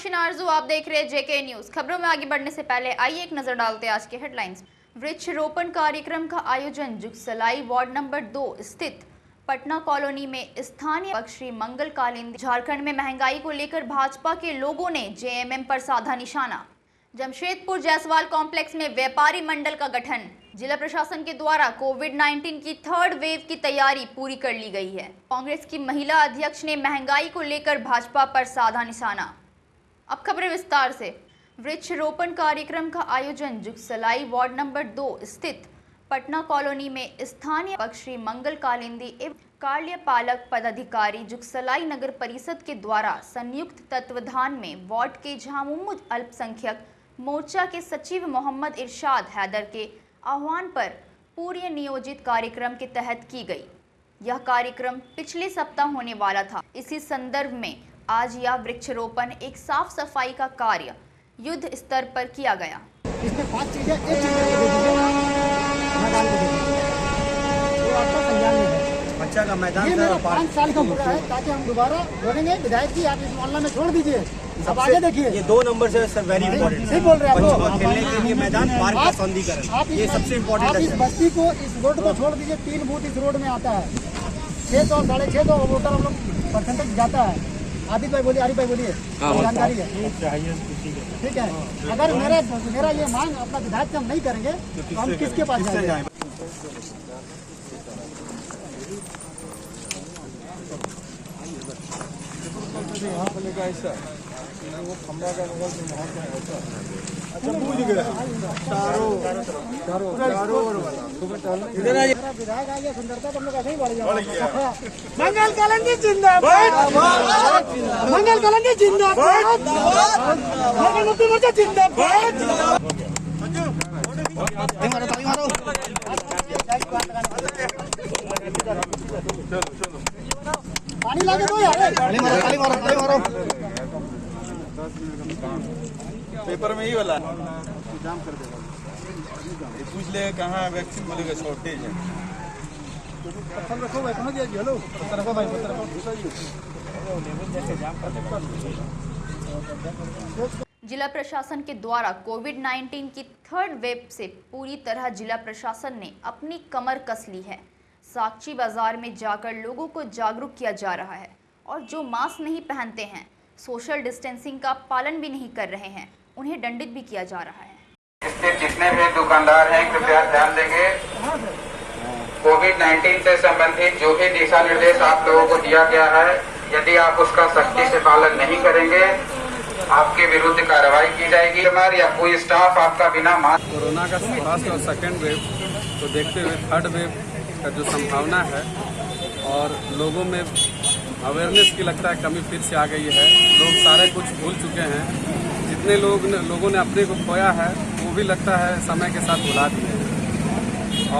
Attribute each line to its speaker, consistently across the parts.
Speaker 1: नौशीन आरजू, आप देख रहे हैं जेके न्यूज। खबरों में आगे बढ़ने से पहले आइए एक नजर डालते हैं आज के हेडलाइंस। वृक्षारोपण कार्यक्रम का आयोजन जुगसलाई वार्ड नंबर 2 स्थित पटना कॉलोनी में स्थानीय श्री मंगल कालिंदी। झारखंड में महंगाई को लेकर भाजपा के लोगों ने जेएमएम पर साधा निशाना। जमशेदपुर जायसवाल कॉम्प्लेक्स में व्यापारी मंडल का गठन। जिला प्रशासन के द्वारा कोविड-19 की थर्ड वेव की तैयारी पूरी कर ली गई है। कांग्रेस की महिला अध्यक्ष ने महंगाई को लेकर भाजपा पर साधा निशाना। अब खबरें विस्तार से। वृक्षारोपण कार्यक्रम का आयोजन जुगसलाई वार्ड नंबर 2 स्थित पटना कॉलोनी में स्थानीय श्री मंगल कालिंदी एवं कार्यपालक पदाधिकारी जुगसलाई नगर परिषद के द्वारा संयुक्त तत्वाधान में वार्ड के झामुमो अल्पसंख्यक मोर्चा के सचिव मोहम्मद इरशाद हैदर के आह्वान पर पूर्व नियोजित कार्यक्रम के तहत की गई। यह कार्यक्रम पिछले सप्ताह होने वाला था। इसी संदर्भ में आज यह वृक्षारोपण एक साफ सफाई का कार्य युद्ध स्तर पर किया गया।
Speaker 2: इसमें 5 चीजें एक चीज मैदान को तो आपका संज्ञान में है।
Speaker 3: बच्चा का मैदान
Speaker 2: ये मेरा 5 साल का पूरा है ताकि हम दोबारा बोलेंगे विधायक जी आप इस मोहल्ला में छोड़ दीजिए। अब आगे देखिए
Speaker 3: ये 2 नंबर से सर वेरी इंपॉर्टेंट
Speaker 2: सही बोल रहे हैं
Speaker 3: बच्चों
Speaker 2: आप
Speaker 3: को खेलने के लिए मैदान, पार्क का सौंदर्यीकरण, ये सबसे इम्पोर्टेंट
Speaker 2: है। इस बस्ती को इस रोड को छोड़ दीजिए। 3 बूथ इस रोड में आता है। 600 650 वोटर हम लोग परसेंटेज जाता है। आदित्य भाई बोलिए, आरिफ भाई बोलिए, जानकारी है ठीक है। अगर मेरा ये मांग अपना विधायक से हम नहीं करेंगे तो हम किसके पास जाएंगे?
Speaker 4: वो खंबा का बगल में वहाँ पे होता है।
Speaker 3: अच्छा बूझ गया चारों
Speaker 2: इधर आइए। विधायक आ गया, सुंदरता तो हम लोग ऐसे ही बढ़ जाएगा। मंगल कालिंदी जिंदाबाद, मंगल कालिंदी जिंदाबाद, मंगल मोर्चा जिंदाबाद। पानी लाके दो यार, ताली मारो।
Speaker 4: पेपर में ही वाला जाम कर देगा। ये पूछ ले कहाँ वैक्सीन बोलेगा शॉर्टेज है।
Speaker 2: पत्थर रखो भाई, कहाँ दिया? हेलो पत्थर रखो भाई, पत्थर रखो।
Speaker 1: जिला प्रशासन के द्वारा कोविड-19 की थर्ड वेव से पूरी तरह जिला प्रशासन ने अपनी कमर कस ली है। साक्षी बाजार में जाकर लोगों को जागरूक किया जा रहा है और जो मास्क नहीं पहनते हैं, सोशल डिस्टेंसिंग का पालन भी नहीं कर रहे हैं, उन्हें दंडित भी किया जा रहा है।
Speaker 5: इसके जितने भी दुकानदार हैं कृपया ध्यान देंगे। कोविड-19 से संबंधित जो भी दिशा निर्देश आप लोगों को दिया गया है, यदि आप उसका सख्ती से पालन नहीं करेंगे आपके विरुद्ध कार्रवाई की जाएगी। या कोई स्टाफ आपका बिना मास्क।
Speaker 6: कोरोना का फर्स्ट और सेकेंड वेव को देखते हुए थर्ड वेव का जो संभावना है और लोगों में अवेयरनेस की लगता है कमी फिर से आ गई है। लोग सारे कुछ भूल चुके हैं। जितने लोगों ने अपने को खोया है वो भी लगता है समय के साथ भुला दिए हैं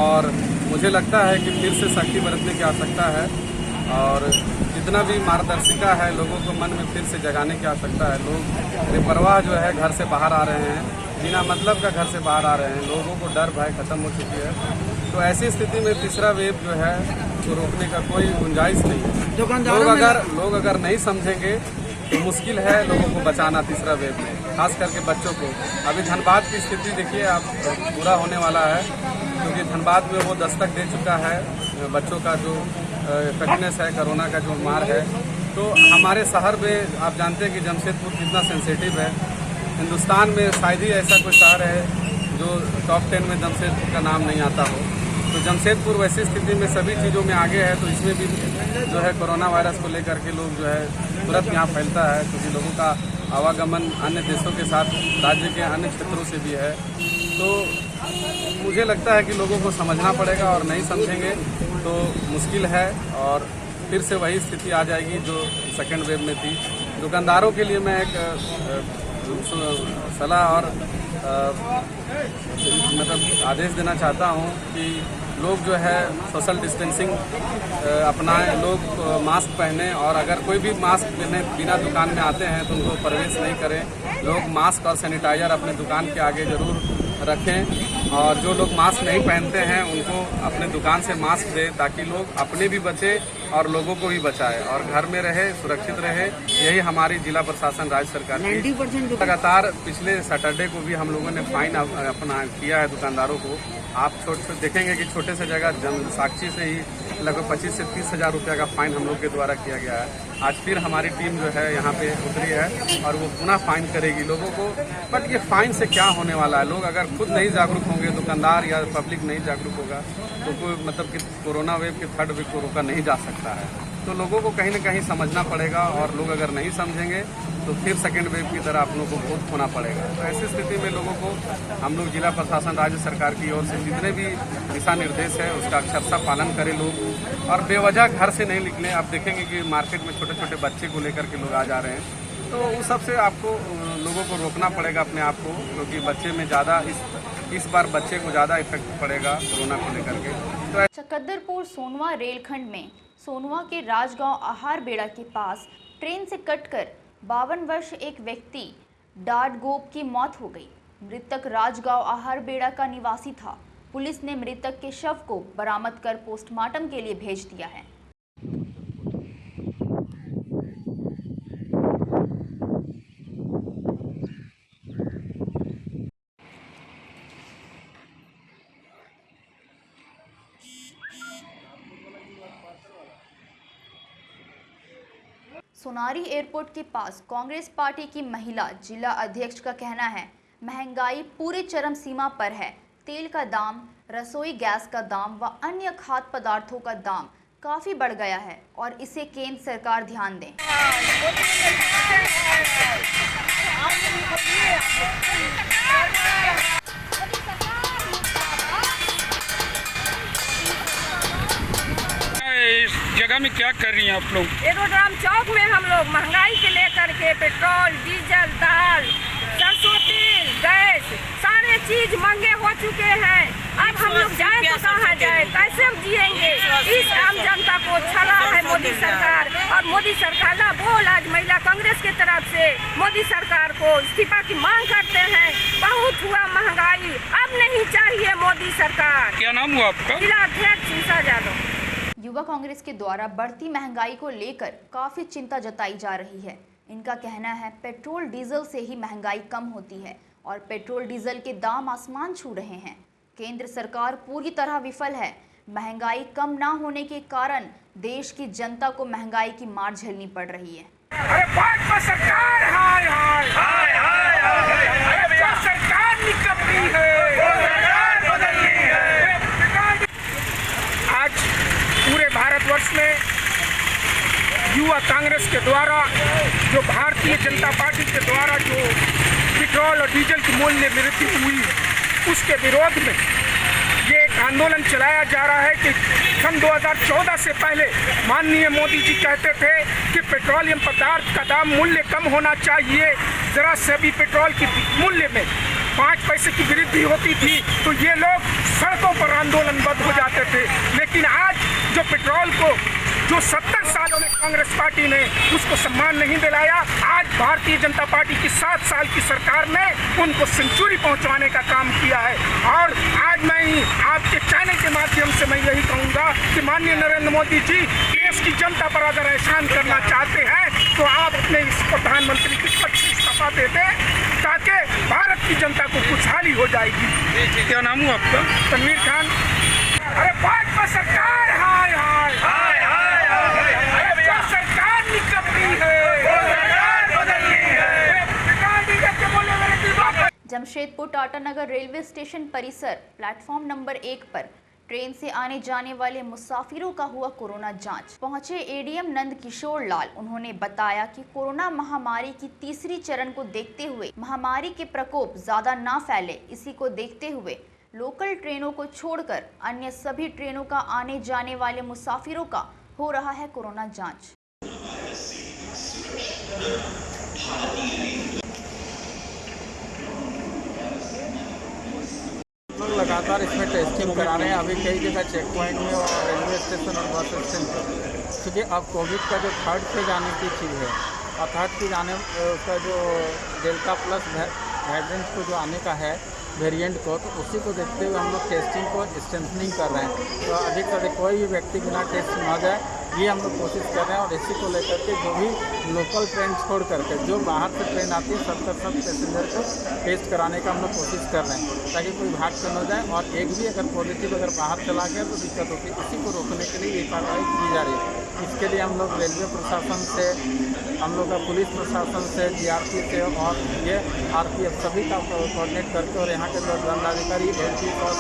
Speaker 6: और मुझे लगता है कि फिर से सख्ती बरतने की आवश्यकता है और जितना भी मार्गदर्शिका है लोगों को मन में फिर से जगाने की आवश्यकता है। लोग बेपरवाह जो है घर से बाहर आ रहे हैं, बिना मतलब का घर से बाहर आ रहे हैं। लोगों को डर भय खत्म हो चुकी है। तो ऐसी स्थिति में तीसरा वेव जो है तो रोकने का कोई गुंजाइश नहीं है। लोग अगर नहीं समझेंगे तो मुश्किल है लोगों को बचाना तीसरा वेव में, खास करके बच्चों को। अभी धनबाद की स्थिति देखिए आप, पूरा होने वाला है क्योंकि धनबाद में वो दस्तक दे चुका है। बच्चों का जो इफेक्टनेस है, कोरोना का जो मार है, तो हमारे शहर में आप जानते हैं कि जमशेदपुर कितना सेंसिटिव है। हिंदुस्तान में शायद ही ऐसा कोई शहर है जो टॉप 10 में जमशेदपुर का नाम नहीं आता हो। तो जमशेदपुर वैसी स्थिति में सभी चीज़ों में आगे है, तो इसमें भी जो है कोरोना वायरस को लेकर के लोग जो है तुरंत यहाँ फैलता है क्योंकि लोगों का आवागमन अन्य देशों के साथ राज्य के अन्य क्षेत्रों से भी है। तो मुझे लगता है कि लोगों को समझना पड़ेगा और नहीं समझेंगे तो मुश्किल है और फिर से वही स्थिति आ जाएगी जो सेकेंड वेव में थी। दुकानदारों के लिए मैं एक सलाह और मतलब आदेश देना चाहता हूँ कि लोग जो है सोशल डिस्टेंसिंग अपनाएं, लोग मास्क पहने और अगर कोई भी मास्क पहने बिना दुकान में आते हैं तो उनको प्रवेश नहीं करें। लोग मास्क और सैनिटाइजर अपने दुकान के आगे ज़रूर रखें और जो लोग मास्क नहीं पहनते हैं उनको अपने दुकान से मास्क दें ताकि लोग अपने भी बचे और लोगों को भी बचाए और घर में रहे, सुरक्षित रहे। यही हमारी जिला प्रशासन, राज्य सरकार की लगातार पिछले सैटरडे को भी हम लोगों ने फाइन अपना किया है दुकानदारों को। आप छोटे देखेंगे कि छोटे से जगह साक्षी से ही लगभग 25 से 30 हज़ार रुपये का फाइन हम लोग के द्वारा किया गया है। आज फिर हमारी टीम जो है यहाँ पे उतरी है और वो पुनः फाइन करेगी लोगों को। बट ये फाइन से क्या होने वाला है? लोग अगर खुद नहीं जागरूक होंगे, दुकानदार या पब्लिक नहीं जागरूक होगा तो कोई मतलब कि कोरोना वेव के थर्ड वेव को रोका नहीं जा सकता है। तो लोगों को कहीं ना कहीं समझना पड़ेगा और लोग अगर नहीं समझेंगे तो फिर सेकेंड वेव की तरह अपनों को बहुत खोना पड़ेगा। तो ऐसी स्थिति में लोगों को हम लोग जिला प्रशासन, राज्य सरकार की ओर से जितने भी दिशा निर्देश है उसका अक्षरशः पालन करें लोग और बेवजह घर से नहीं निकलें। आप देखेंगे कि मार्केट में छोटे छोटे बच्चे को लेकर के लोग आ जा रहे हैं, तो उस सब से आपको लोगों को रोकना पड़ेगा अपने आप को, क्योंकि बच्चे में ज़्यादा इस बार बच्चे को ज़्यादा इफेक्ट पड़ेगा कोरोना को लेकर के। तो
Speaker 1: चकद्दरपुर सोनवा रेलखंड में सोनवा के राजगांव आहार बेड़ा के पास ट्रेन से कटकर 52 वर्ष एक व्यक्ति डाडगोप की मौत हो गई। मृतक राजगांव आहार बेड़ा का निवासी था। पुलिस ने मृतक के शव को बरामद कर पोस्टमार्टम के लिए भेज दिया है। सोनारी एयरपोर्ट के पास कांग्रेस पार्टी की महिला जिला अध्यक्ष का कहना है, महंगाई पूरे चरम सीमा पर है। तेल का दाम, रसोई गैस का दाम व अन्य खाद्य पदार्थों का दाम काफी बढ़ गया है और इसे केंद्र सरकार ध्यान दें।
Speaker 7: इस जगह में क्या कर रही हैं आप लोग?
Speaker 8: एरोड्राम चौक में हम लोग महंगाई के लेकर के पेट्रोल, डीजल, दाल, सरसों तेल, गैस सारे चीज महंगे हो चुके हैं। अब हम लोग जाए तो कहाँ जाए, कैसे हम जिएंगे? इस आम जनता को छला है मोदी सरकार और मोदी सरकार ना बोल। आज महिला कांग्रेस की तरफ से मोदी सरकार को इस्तीफा की मांग करते हैं। बहुत हुआ महंगाई, अब नहीं चाहिए मोदी सरकार।
Speaker 7: क्या नाम हुआ आपका?
Speaker 8: जिला अध्यक्ष उषा यादव।
Speaker 1: युवा कांग्रेस के द्वारा बढ़ती महंगाई को लेकर काफी चिंता जताई जा रही है। इनका कहना है पेट्रोल डीजल से ही महंगाई कम होती है और पेट्रोल डीजल के दाम आसमान छू रहे हैं। केंद्र सरकार पूरी तरह विफल है। महंगाई कम ना होने के कारण देश की जनता को महंगाई की मार झेलनी पड़ रही है।
Speaker 7: अरे भाजपा सरकार, हाय हाय हाय हाय हाय, अरे क्या सरकार निकम्मी है, सरकार बदलनी है। आज पूरे भारतवर्ष में युवा कांग्रेस के द्वारा जो भारतीय जनता पार्टी के द्वारा जो पेट्रोल और डीजल की मूल्य वृद्धि हुई, उसके विरोध में ये एक आंदोलन चलाया जा रहा है कि सन 2014 से पहले माननीय मोदी जी कहते थे कि पेट्रोलियम पदार्थ का दाम मूल्य कम होना चाहिए। जरा से भी पेट्रोल की मूल्य में 5 पैसे की वृद्धि होती थी तो ये लोग सड़कों पर आंदोलनबद्ध हो जाते थे। लेकिन आज जो पेट्रोल को जो 70 सालों में कांग्रेस पार्टी ने उसको सम्मान नहीं दिलाया, आज भारतीय जनता पार्टी की 7 साल की सरकार ने उनको सेंचुरी पहुंचाने का काम किया है। और आज मैं आपके चैनल के माध्यम से मैं यही कहूँगा कि माननीय नरेंद्र मोदी जी देश की जनता पर अगर एहसान करना चाहते हैं तो आप अपने इस प्रधानमंत्री के पद से इस्तीफा दे दें ताकि भारत की जनता को खुशहाली हो जाएगी। क्या नाम हुआ आपका? तनवीर खान। अरे भाजपा सरकार, हाय हाय हाय हाय हाय, अरे क्या सरकार निकम्मी है, सरकार बदलनी है।
Speaker 1: जमशेदपुर टाटा नगर रेलवे स्टेशन परिसर प्लेटफॉर्म नंबर 1 पर ट्रेन से आने जाने वाले मुसाफिरों का हुआ कोरोना जांच। पहुंचे एडीएम नंद किशोर लाल। उन्होंने बताया कि कोरोना महामारी की तीसरी चरण को देखते हुए महामारी के प्रकोप ज्यादा ना फैले, इसी को देखते हुए लोकल ट्रेनों को छोड़कर अन्य सभी ट्रेनों का आने जाने वाले मुसाफिरों का हो रहा है कोरोना जांच।
Speaker 9: लोग लगातार इसमें टेस्टिंग करा रहे हैं। अभी कई जगह चेक पॉइंट में और रेलवे स्टेशन और बस स्टैंड पर, क्योंकि अब कोविड का जो थर्ड फेज आने की चीज़ है और थर्ड फेज आने का जो डेल्टा प्लस वेरिएंट को जो आने का है वेरिएंट को, तो उसी को देखते हुए हम लोग टेस्टिंग को स्ट्रेंथनिंग कर रहे हैं। तो अधिक से अधिक कोई भी व्यक्ति बिना टेस्ट न जाए, ये हम लोग कोशिश कर रहे हैं। और इसी को लेकर के जो भी लोकल ट्रेन छोड़ करके जो बाहर से ट्रेन आती है, सब पैसेंजर को टेस्ट कराने का हम लोग कोशिश कर रहे हैं, ताकि कोई भाग कर न जाए। और एक भी अगर पॉजिटिव अगर बाहर चला गया तो दिक्कत होती है। इसी को रोकने के लिए ये कार्रवाई की जा रही है। इसके लिए हम लोग रेलवे प्रशासन से, हम लोग का पुलिस प्रशासन से, जीआरपी से और ये आरपीएफ सभी का कोऑर्डिनेट करके और यहाँ के जो दंडाधिकारी एलपी और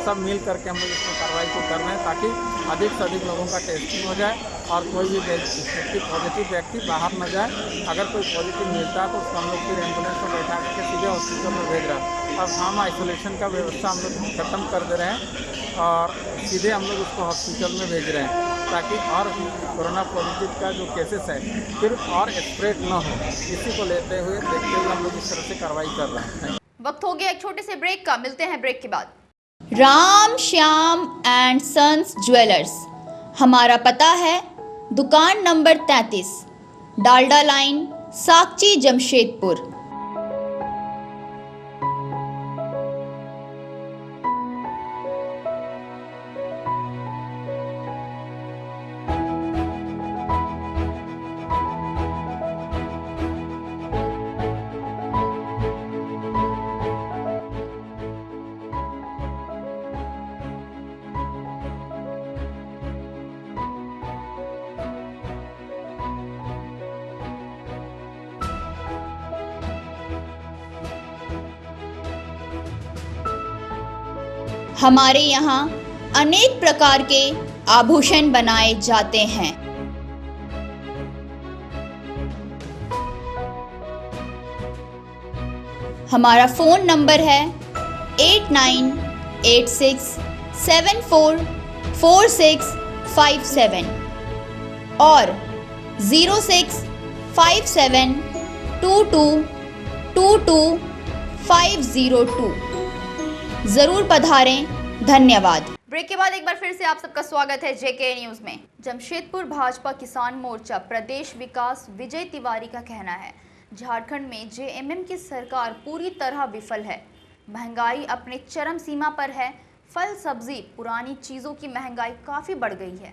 Speaker 9: सब मिल करके हम लोग इसमें कार्रवाई को कर रहे हैं, ताकि अधिक से अधिक लोगों का टेस्टिंग हो जाए और कोई भी पॉजिटिव व्यक्ति बाहर न जाए। अगर कोई पॉजिटिव मिलता है तो उसको हम लोग फिर एम्बुलेंस में बैठा करके सीधे हॉस्पिटल में भेज रहे हैं। अब हम आइसोलेशन का व्यवस्था हम लोग ख़त्म कर दे रहे हैं और सीधे हम लोग उसको हॉस्पिटल में भेज रहे हैं, ताकि और कोरोना पॉजिटिव का जो केसेस है फिर और स्प्रेड न हो। इसी को देखते हुए हम लोग इस तरह से कार्रवाई कर रहे हैं।
Speaker 1: वक्त हो गया एक छोटे से ब्रेक का, मिलते हैं ब्रेक के बाद। Ram Shyam and sons jewellers, हमारा पता है दुकान नंबर 33, डालडा लाइन, साकची, जमशेदपुर। हमारे यहाँ अनेक प्रकार के आभूषण बनाए जाते हैं। हमारा फ़ोन नंबर है 8986744657 और 065722220502। जरूर पधारें। धन्यवाद। ब्रेक के बाद एक बार फिर से आप सबका स्वागत है जेके न्यूज में। जमशेदपुर भाजपा किसान मोर्चा प्रदेश विकास विजय तिवारी का कहना है, झारखंड में जेएमएम की सरकार पूरी तरह विफल है। महंगाई अपने चरम सीमा पर है। फल सब्जी पुरानी चीजों की महंगाई काफी बढ़ गई है।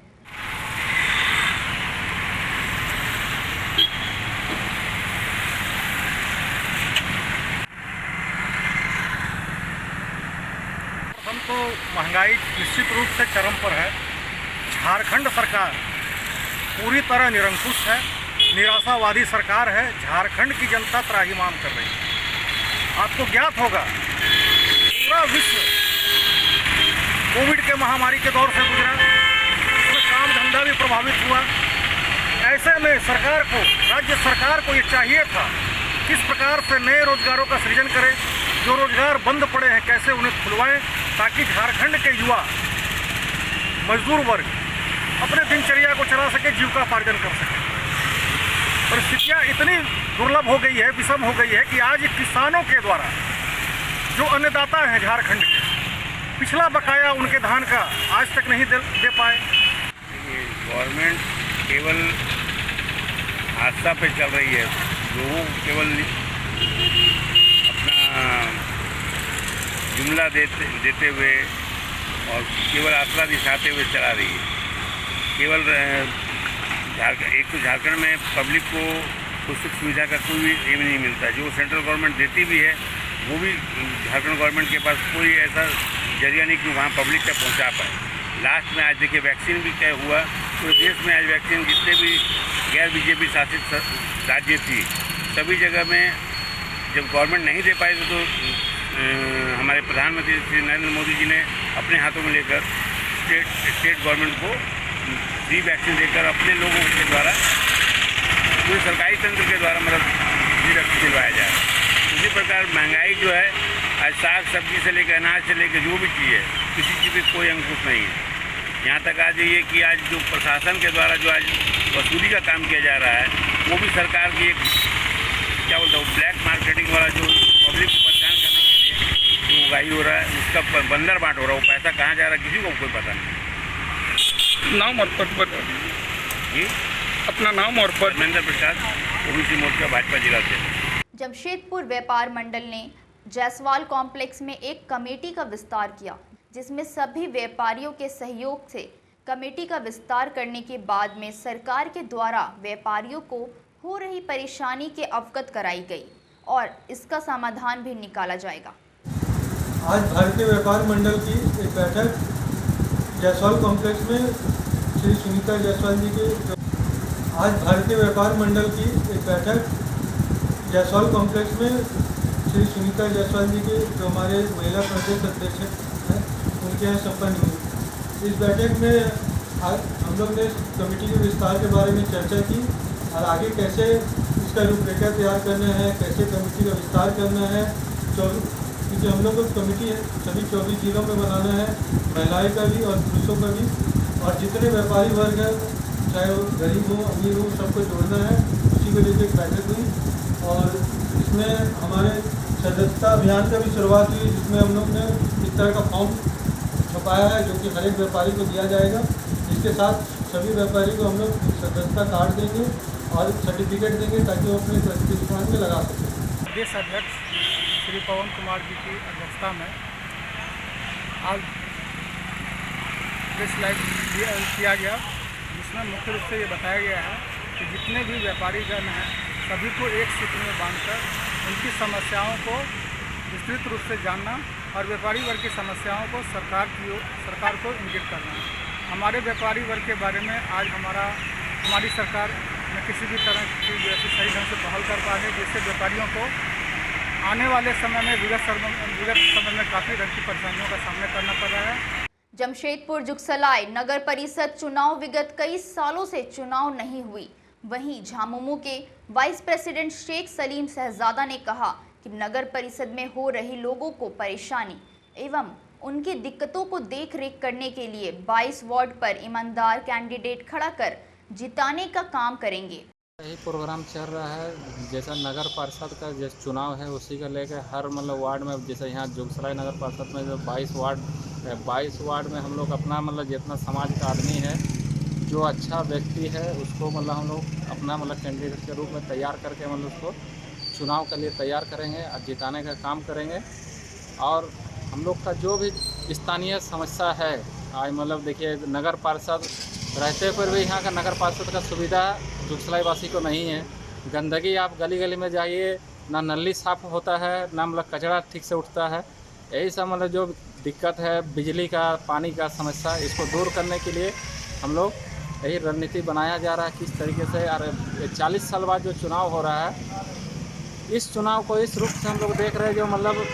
Speaker 10: तो महंगाई निश्चित रूप से चरम पर है। झारखंड सरकार पूरी तरह निरंकुश है, निराशावादी सरकार है। झारखंड की जनता त्राहिमाम कर रही है। आपको ज्ञात होगा पूरा विश्व कोविड के महामारी के दौर से गुजरा, उसमें काम धंधा भी प्रभावित हुआ। ऐसे में सरकार को, राज्य सरकार को ये चाहिए था किस प्रकार से नए रोजगारों का सृजन करें, जो रोजगार बंद पड़े हैं कैसे उन्हें खुलवाएं, ताकि झारखंड के युवा मजदूर वर्ग अपने दिनचर्या को चला सके, जीविकोपार्जन कर सके। परिस्थितियाँ इतनी दुर्लभ हो गई है, विषम हो गई है कि आज किसानों के द्वारा जो अन्नदाता हैं झारखंड के, पिछला बकाया उनके धान का आज तक नहीं दे पाए।
Speaker 11: गवर्नमेंट केवल आस्था पे चल रही है, लोगों को केवल अपना जुमला देते हुए और केवल आसरा दिखाते हुए चला रही है। केवल एक तो झारखंड में पब्लिक को सुख सुविधा का कोई भी एम नहीं मिलता। जो सेंट्रल गवर्नमेंट देती भी है वो भी झारखंड गवर्नमेंट के पास कोई ऐसा जरिया नहीं कि वहाँ पब्लिक तक पहुँचा पाए। लास्ट में आज देखिए वैक्सीन भी तय हुआ, पूरे देश में आज वैक्सीन जितने भी गैर बीजेपी शासित राज्य थी सभी जगह में जब गवर्नमेंट नहीं दे पाई तो हमारे प्रधानमंत्री श्री नरेंद्र मोदी जी ने अपने हाथों में लेकर स्टेट गवर्नमेंट को फ्री वैक्सीन देकर अपने लोगों के द्वारा पूरे सरकारी तंत्र के द्वारा मतलब फ्री वैक्सीन दिलवाया जाए। इसी प्रकार महंगाई जो है आज साग सब्जी से लेकर अनाज से लेकर जो भी चीज़ है किसी चीज़ पर कोई अंकुश नहीं है। यहाँ तक आज ये कि आज जो प्रशासन के द्वारा जो आज वसूली का काम किया जा रहा है वो भी सरकार की एक क्या बोलता हूँ ब्लैक मार्केटिंग वाला जो पब्लिक को परेशान करने के लिए जो उगाही हो रहा है उसका बंदर बांट हो रहा है। वो पैसा कहाँ जा रहा है किसी को कोई पता नहीं।
Speaker 10: नाम और पद पर
Speaker 11: जी
Speaker 10: अपना नाम और पद।
Speaker 11: धर्मेंद्र प्रसाद, ओबीसी मोर्चा भाजपा जिला से।
Speaker 1: जमशेदपुर व्यापार मंडल ने जायसवाल कॉम्प्लेक्स में एक कमेटी का विस्तार किया, जिसमें सभी व्यापारियों के सहयोग से कमेटी का विस्तार करने के बाद में सरकार के द्वारा व्यापारियों को हो रही परेशानी के अवगत कराई गई और इसका समाधान भी निकाला जाएगा।
Speaker 12: आज भारतीय व्यापार मंडल की एक बैठक जायसवाल कॉम्प्लेक्स में श्री सुनीता जायसवाल जी के आज भारतीय व्यापार मंडल की एक बैठक जायसवाल कॉम्प्लेक्स में श्री सुनीता जायसवाल जी के जो हमारे महिला प्रदेश अध्यक्ष हैं उनके यहाँ संपन्न हुई। इस बैठक में हम लोग ने कमेटी के विस्तार के बारे में चर्चा की और आगे कैसे इसका रूपरेखा तैयार करना है, कैसे कमेटी का विस्तार करना है। क्योंकि हम लोग को कमेटी सभी 24 जिलों में बनाना है, महिलाएं का भी और पुरुषों का भी, और जितने व्यापारी वर्ग हैं चाहे वो गरीब हो अमीर हो सबको जोड़ना है। उसी को लेकर एक बैठक हुई और इसमें हमारे सदस्यता अभियान का भी शुरुआत हुई, जिसमें हम लोग ने इस तरह का फॉर्म छपाया है जो कि हर एक व्यापारी को दिया जाएगा। इसके साथ सभी व्यापारी को हम लोग सदस्यता कार्ड देंगे और सर्टिफिकेट देंगे ताकि वो अपने दुकान में लगा सकें।
Speaker 10: प्रदेश अध्यक्ष श्री पवन कुमार जी की अध्यक्षता में आज प्रेस लाइव किया गया, जिसमें मुख्य रूप से ये बताया गया है कि जितने भी व्यापारी जन हैं सभी को एक सूत्र में बांधकर उनकी समस्याओं को विस्तृत रूप से जानना और व्यापारी वर्ग की समस्याओं को सरकार को इंगित करना। हमारे व्यापारी वर्ग के बारे में आज हमारी सरकार में किसी भी तरह की जैसे सही ढंग से पहल कर पा रही है, जिससे व्यापारियों को आने वाले समय में विगत समय में काफ़ी रंग की परेशानियों का सामना करना पड़ रहा है।
Speaker 1: जमशेदपुर जुगसलाई नगर परिषद चुनाव विगत कई सालों से चुनाव नहीं हुई। वहीं झामुमो के वाइस प्रेसिडेंट शेख सलीम शहजादा ने कहा कि नगर परिषद में हो रही लोगों को परेशानी एवं उनकी दिक्कतों को देख रेख करने के लिए 22 वार्ड पर ईमानदार कैंडिडेट खड़ा कर जिताने का काम करेंगे।
Speaker 9: यही प्रोग्राम चल रहा है, जैसा नगर परिषद का जैसे चुनाव है उसी का लेकर हर वार्ड में, जैसे यहाँ जुगसलाई नगर परिषद में जो 22 वार्ड है, 22 वार्ड में हम लोग अपना जितना समाज का आदमी है जो अच्छा व्यक्ति है उसको हम लोग अपना कैंडिडेट के रूप में तैयार करके उसको चुनाव के लिए तैयार करेंगे और जिताने का काम करेंगे। और हम लोग का जो भी स्थानीय समस्या है आज देखिए नगर पार्षद रहते पर भी यहाँ का नगर पार्षद का सुविधा जुगसलाई वासी को नहीं है। गंदगी आप गली गली में जाइए, ना नली साफ होता है, ना कचरा ठीक से उठता है। यही सब जो दिक्कत है बिजली का पानी का समस्या, इसको दूर करने के लिए हम लोग यही रणनीति बनाया जा रहा है किस तरीके से। और 40 साल बाद जो चुनाव हो रहा है इस चुनाव को इस रूप से हम लोग देख रहे हैं जो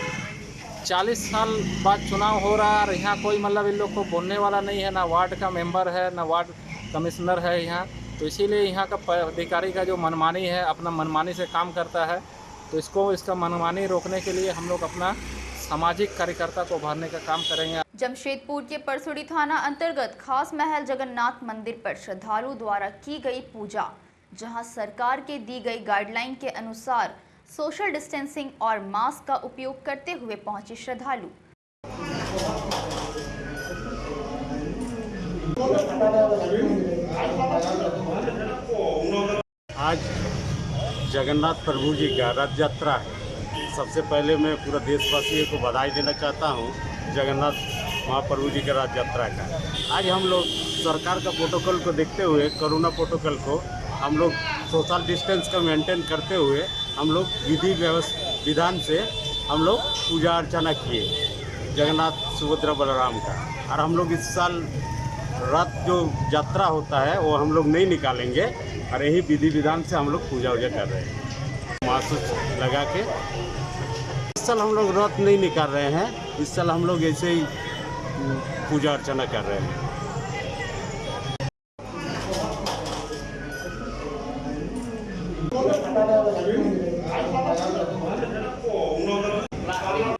Speaker 9: 40 साल बाद चुनाव हो रहा है और यहाँ कोई इन लोग को बोलने वाला नहीं है, ना वार्ड का मेंबर है ना वार्ड कमिश्नर है यहाँ। तो इसीलिए यहाँ का अधिकारी का जो मनमानी है अपना मनमानी से काम करता है। तो इसका मनमानी रोकने के लिए हम लोग अपना सामाजिक कार्यकर्ता को उभारने का काम करेंगे।
Speaker 1: जमशेदपुर के परसुड़ी थाना अंतर्गत खास महल जगन्नाथ मंदिर पर श्रद्धालु द्वारा की गई पूजा, जहां सरकार के दी गई गाइडलाइन के अनुसार सोशल डिस्टेंसिंग और मास्क का उपयोग करते हुए पहुंचे श्रद्धालु।
Speaker 13: आज जगन्नाथ प्रभु जी का रथ यात्रा है। सबसे पहले मैं पूरा देशवासियों को बधाई देना चाहता हूँ जगन्नाथ महाप्रभु जी का रथ यात्रा का। आज हम लोग सरकार का प्रोटोकॉल को देखते हुए, कोरोना प्रोटोकॉल को हम लोग सोशल डिस्टेंस का मेंटेन करते हुए हम लोग विधि विधान से हम लोग पूजा अर्चना किए जगन्नाथ सुभद्रा बलराम का। और हम लोग इस साल रथ जो यात्रा होता है वो हम लोग नहीं निकालेंगे और यही विधि विधान से हम लोग पूजा वूजा कर रहे हैं मास्क लगा के। इस साल हम लोग रथ नहीं निकाल रहे हैं, इस साल हम लोग ऐसे ही पूजा अर्चना कर रहे हैं।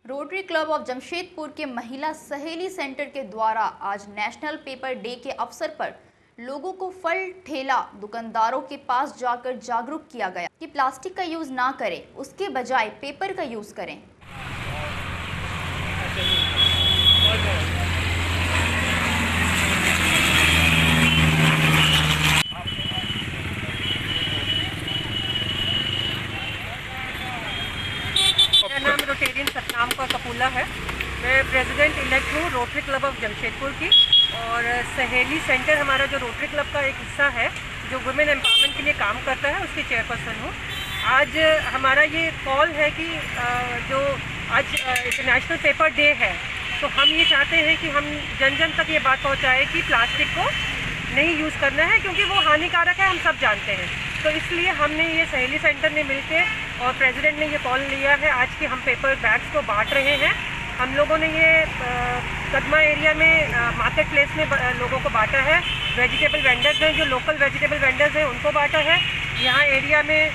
Speaker 1: रोटरी क्लब ऑफ जमशेदपुर के महिला सहेली सेंटर के द्वारा आज नेशनल पेपर डे के अवसर पर लोगों को फल ठेला दुकानदारों के पास जाकर जागरूक किया गया कि प्लास्टिक का यूज ना करें, उसके बजाय पेपर का यूज करें।
Speaker 10: मेरा नाम
Speaker 14: रोटेरियन सतनाम का कपूला है। मैं प्रेसिडेंट इलेक्ट हूँ रोटरी क्लब ऑफ जमशेदपुर की, और सहेली सेंटर हमारा जो रोटरी क्लब का एक हिस्सा है जो वुमेन एम्पावरमेंट के लिए काम करता है, उसकी चेयरपर्सन हूँ। आज हमारा ये कॉल है कि जो आज इंटरनेशनल पेपर डे है, तो हम ये चाहते हैं कि हम जन जन तक ये बात पहुँचाएँ कि प्लास्टिक को नहीं यूज़ करना है, क्योंकि वो हानिकारक है, हम सब जानते हैं। तो इसलिए हमने ये सहेली सेंटर ने मिलके और प्रेसिडेंट ने ये कॉल लिया है आज कि हम पेपर बैग्स को बांट रहे हैं। हम लोगों ने ये कदमा एरिया में मार्केट प्लेस में लोगों को बांटा है। वेजिटेबल वेंडर्स हैं, जो लोकल वेजिटेबल वेंडर्स हैं, उनको बांटा है। यहाँ एरिया में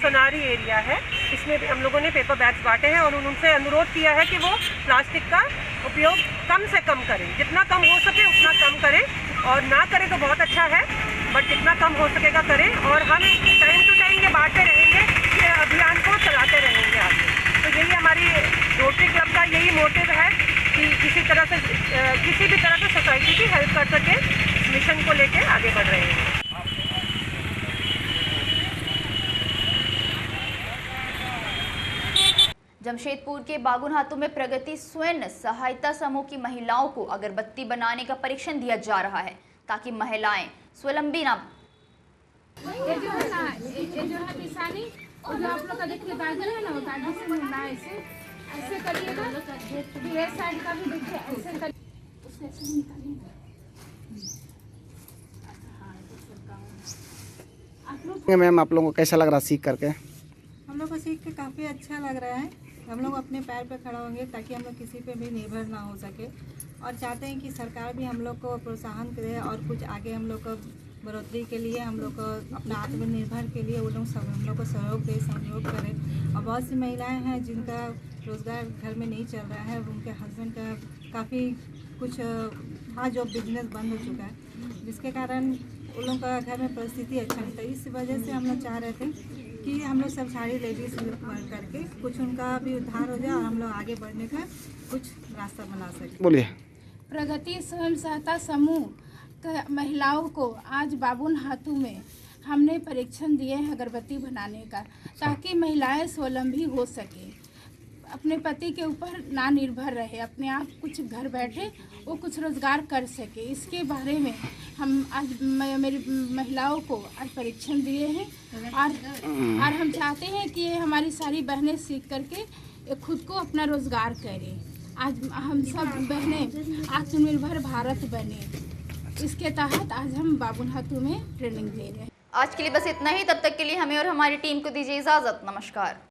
Speaker 14: सोनारी एरिया है, इसमें भी हम लोगों ने पेपर बैग्स बांटे हैं और उनसे अनुरोध किया है कि वो प्लास्टिक का उपयोग कम से कम करें, जितना कम हो सके उतना कम करें, और ना करें तो बहुत अच्छा है, बट जितना कम हो सकेगा करें। और हम टाइम टू टाइम ये बांटते रहेंगे, ये अभियान को चलाते रहेंगे आगे। तो यही हमारी रोटरी क्लब का यही मोटिव है कि किसी भी तरह से सोसाइटी की हेल्प कर सके, इस मिशन को लेके आगे बढ़ रहे हैं।
Speaker 1: जमशेदपुर के बागुनहातू में प्रगति स्वयं सहायता समूह की महिलाओं को अगरबत्ती बनाने का परीक्षण दिया जा रहा है, ताकि महिलाएं स्वावलंबी ना।
Speaker 8: ये जो है ना, ये जो है निशानी, और जो आप लोग का देखिए गाजर है ना, वो गाजर से मुड़ना है, ऐसे करिएगा। ये साइड का भी देखिए, ऐसे करिए, उसको ऐसे निकालिएगा।
Speaker 2: मैम, आप लोगों को कैसा लग रहा है सीख करके?
Speaker 15: हम लोग को सीख के काफ़ी अच्छा लग रहा है। हम लोग अपने पैर पे खड़ा होंगे ताकि हम लोग किसी पे भी निर्भर ना हो सके, और चाहते हैं कि सरकार भी हम लोग को प्रोत्साहन करे और कुछ आगे हम लोग को बढ़ोतरी के लिए, हम लोग को अपना आत्मनिर्भर के लिए वो लोग सब हम लोग को सहयोग दे, सहयोग करें। और बहुत सी महिलाएं हैं जिनका रोज़गार घर में नहीं चल रहा है, उनके हस्बैंड का काफ़ी कुछ हाँ जॉब बिजनेस बंद हो चुका है, जिसके कारण उन लोगों का घर में परिस्थिति अच्छा नहीं था। इस वजह से हम लोग चाह रहे थे कि हम लोग सब सारी लेडीज़ करके कुछ उनका भी उद्धार हो जाए और हम लोग आगे बढ़ने का कुछ रास्ता बना सकें।
Speaker 2: बोलिए।
Speaker 8: प्रगति स्वयं सहायता समूह महिलाओं को आज बागुनहातू में हमने परीक्षण दिए हैं अगरबत्ती बनाने का, ताकि महिलाएं स्वावलंबी हो सके, अपने पति के ऊपर ना निर्भर रहे, अपने आप कुछ घर बैठे वो कुछ रोज़गार कर सके। इसके बारे में हम आज मेरी महिलाओं को आज परीक्षण दिए हैं, और हम चाहते हैं कि ये हमारी सारी बहनें सीख करके खुद को अपना रोज़गार करें। आज हम सब बहनें आत्मनिर्भर भारत बने, इसके तहत आज हम बागुनहातू में ट्रेनिंग ले रहे हैं।
Speaker 1: आज के लिए बस इतना ही। तब तक के लिए हमें और हमारी टीम को दीजिए इजाज़त। नमस्कार।